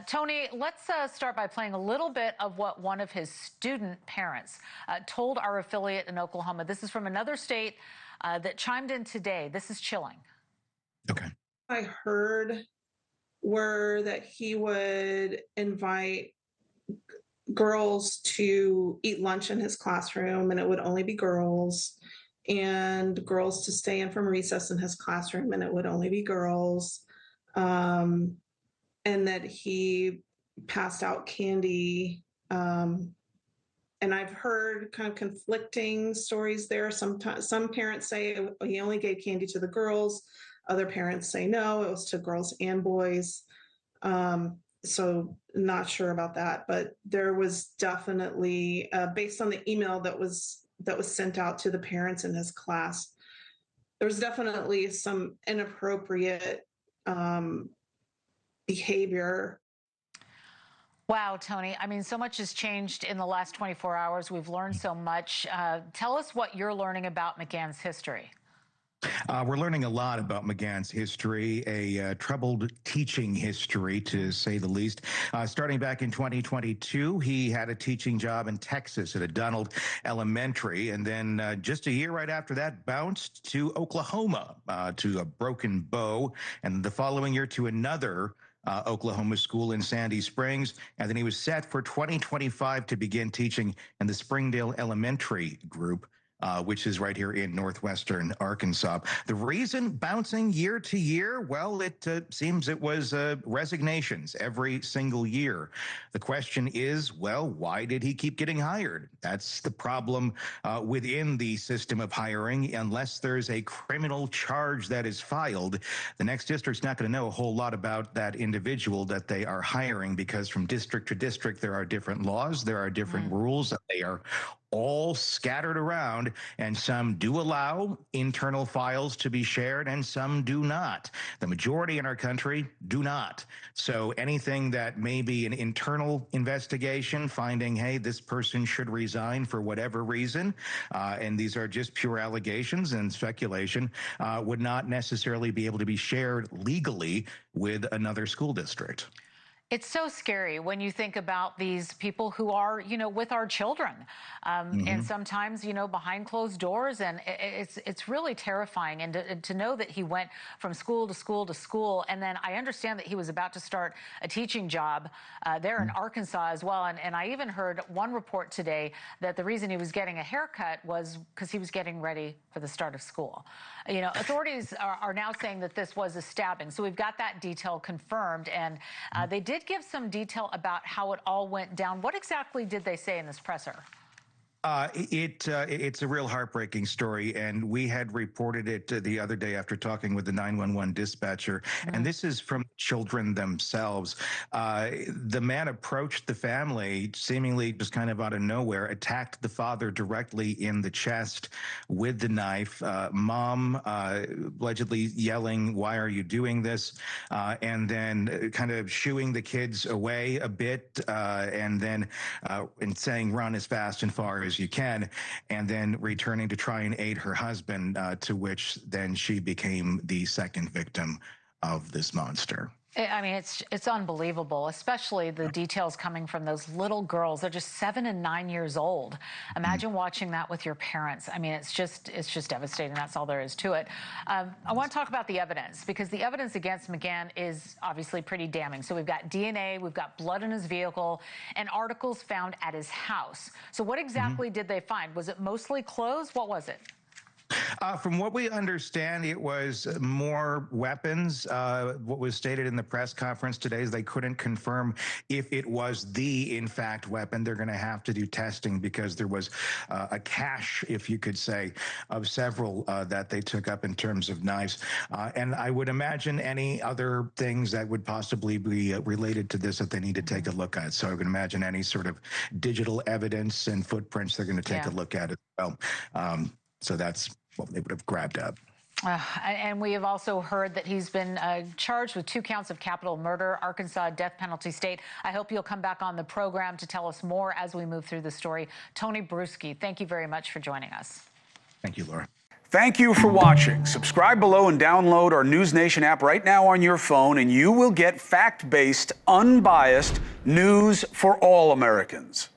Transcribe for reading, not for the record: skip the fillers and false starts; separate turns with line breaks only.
Tony, let's start by playing a little bit of what one of his student parents told our affiliate in Oklahoma. This is from another state that chimed in today. This is chilling.
Okay.
I heard were that he would invite girls to eat lunch in his classroom, and it would only be girls, and girls to stay in from recess in his classroom, and it would only be girls, and that he passed out candy. And I've heard kind of conflicting stories there. Sometimes some parents say he only gave candy to the girls. Other parents say no, it was to girls and boys. So not sure about that, but there was definitely, based on the email that was sent out to the parents in his class, there was definitely some inappropriate behavior.
Wow, Tony. I mean, so much has changed in the last 24 hours. We've learned so much. Tell us what you're learning about McGann's history.
We're learning a lot about McGann's history, a troubled teaching history, to say the least. Starting back in 2022, he had a teaching job in Texas at a Donald Elementary, and then just a year right after that, bounced to Oklahoma, to a Broken Bow, and the following year to another Oklahoma school in Sandy Springs, and then he was set for 2025 to begin teaching in the Springdale Elementary group, which is right here in northwestern Arkansas. The reason bouncing year to year, well, it seems it was resignations every single year. The question is, well, why did he keep getting hired? That's the problem within the system of hiring. Unless there's a criminal charge that is filed, the next district's not going to know a whole lot about that individual that they are hiring, because from district to district, there are different laws, there are different rules, and they are all scattered around, and some do allow internal files to be shared and some do not. The majority in our country do not. So anything that may be an internal investigation finding, hey, this person should resign for whatever reason, and these are just pure allegations and speculation, would not necessarily be able to be shared legally with another school district.
It's so scary when you think about these people who are, with our children, and sometimes, behind closed doors, and it's really terrifying. And to know that he went from school to school to school, and then I understand that he was about to start a teaching job there in Arkansas as well. And I even heard one report today that the reason he was getting a haircut was because he was getting ready for the start of school. Authorities are now saying that this was a stabbing. So we've got that detail confirmed, and they did give some detail about how it all went down. What exactly did they say in this presser?
It's a real heartbreaking story, and we had reported it the other day after talking with the 911 dispatcher, and this is from children themselves. The man approached the family, seemingly just kind of out of nowhere, attacked the father directly in the chest with the knife. Mom allegedly yelling, "Why are you doing this?" And then kind of shooing the kids away a bit, and then and saying, "Run as fast and far as you can," and then returning to try and aid her husband, to which then she became the second victim of this monster.
I mean, it's unbelievable, especially the details coming from those little girls. They're just 7 and 9 years old. Imagine watching that with your parents. I mean, it's just devastating. That's all there is to it. I want to talk about the evidence, because the evidence against McGann is obviously pretty damning. So we've got DNA, we've got blood in his vehicle, and articles found at his house. So what exactly did they find? Was it mostly clothes? What was it?
From what we understand, it was more weapons. What was stated in the press conference today is they couldn't confirm if it was in fact, weapon. They're going to have to do testing, because there was a cache, if you could say, of several that they took up in terms of knives. And I would imagine any other things that would possibly be related to this that they need to take a look at. So I would imagine any sort of digital evidence and footprints they're going to take a look at as well. So that's what they would have grabbed up.
And we have also heard that he's been charged with 2 counts of capital murder, Arkansas death penalty state. I hope you'll come back on the program to tell us more as we move through the story. Tony Brueski, thank you very much for joining us.
Thank you, Laura.
Thank you for watching. Subscribe below and download our NewsNation app right now on your phone, and you will get fact-based, unbiased news for all Americans.